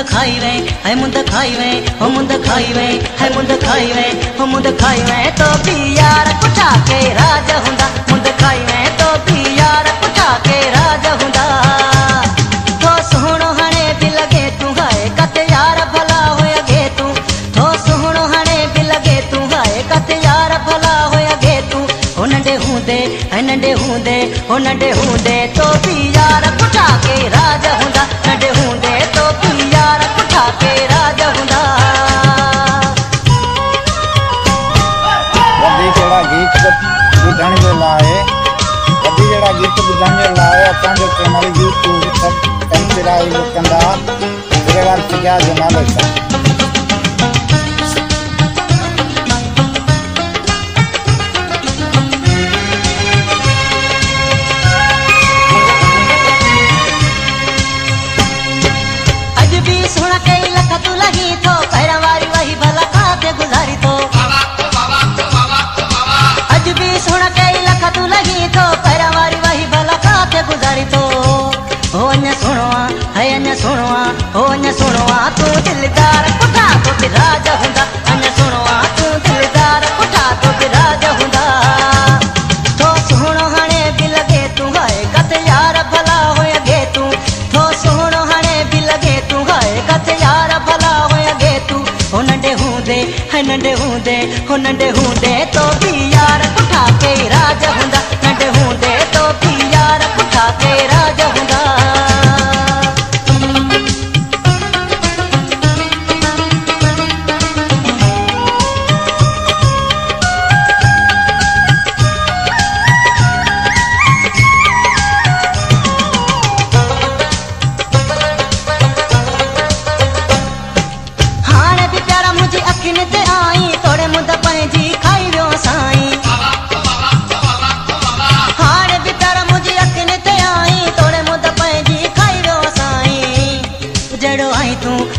खाई वे है मुंद खाई वे हो मुंद खाई वे है मुंद खाई वे हो मुंद खाई वे तो भी यार कुठा के राज हुंदा मुंद खाई वे तो भी यार कुठा के राज हुंदा तो सोहणो हणे भी लगे तू हाय कते यार भला होया गे तू तो सोहणो हणे भी लगे तू हाय कते यार भला होया गे तू हो नंढे हुंदे है नंढे हुंदे हो नंढे हुंदे तो भी यार कुठा के राज हुंदा नंढे हुंदे तो भी यार कुठा के राज हुंदा वधी जेड़ा गीत ॿुधण जे लाइ वधी जेड़ा गीत ॿुधण जे लाइ असांजो चैनल यूट्यूब सब्सक्राइब कंदा ग्रेवाल सिंधिया जो नालो सां सुनवा तू दिलदार कुठा तो भी राज हुंदा अने सुनवा तू दिलदार कुठा तो भी राज हुंदा तो सुनो हणे भी लगे तू हाय कते यार भला होया गे तू तो सुनो हणे भी लगे तू हाय कते यार भला होया गे तू हो नंढे हुंदे है नंढे हुंदे हो नंढे हुंदे तो भी यार कुठा के राज हुंदा नंढे हुंदे तो भी यार कुठा के राज हुंदा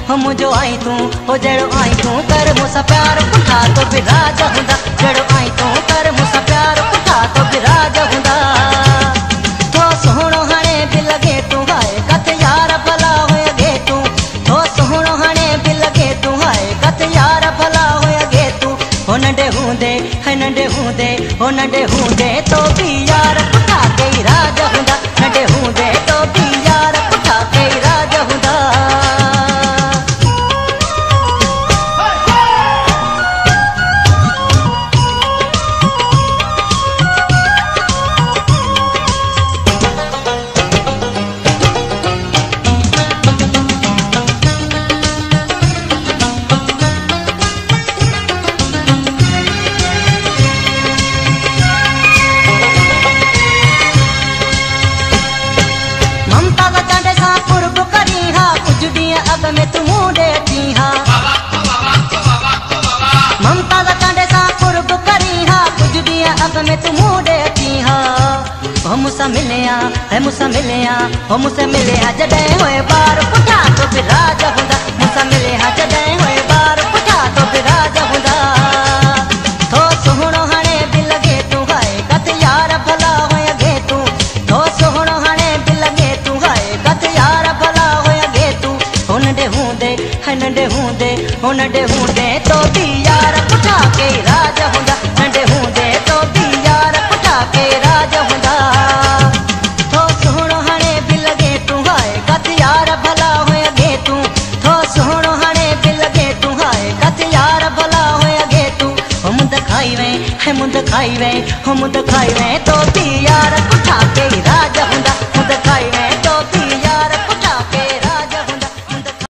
हो मुझो आई तू हो जड़ो आई तू कर मुसा प्यार कुठा तो भी राज हुंदा जड़ो आई तू कर मुसा प्यार कुठा तो भी राज हुंदा तो सोहणो हणे भी लगे तू हाय कते यार भला होया गे तू तो सोहणो हणे भी लगे तू हाय कते यार भला होया गे तू हो नंढे हुंदे है नंढे हुंदे हो नंढे हुंदे तो भी यार कुठा के राज हुंदा नंढे हुंदे तो भी यार कुठा के राज हुंदा में तू मुंडे थी हा ममता दा कांडे सा कुर्ब करी हा कुछ दिया अग में तू मुंडे थी हा हो मुसा मिलिया है मुसा मिलिया हो मुसे मिलिया जडे होए बार पुठा तो भी राज हुंदा मुसा मिलिया जडे होए बार पुठा तो भी राज हुंदा तो सोहणो हणे भी लगे तू हाय कते यार भला होया गे तू तो सोहणो हणे भी लगे तू हाय कते यार भला होया गे तू हो नंढे हुंदे है नंढे हुंदे हो नंढे हुंदे तो भी यार कुठा के राज हुंदा नंढे हुंदे तो भी यार कुठा के राज हुंदा तो सोहणो हणे भी लगे तू हाय कते यार भला होया गे तू तो सोहणो हणे भी लगे तू हाय कते यार भला होया गे तू हो मुंद खाई वे है मुंद खाई वे हो मुंद खाई वे तो भी यार कुठा के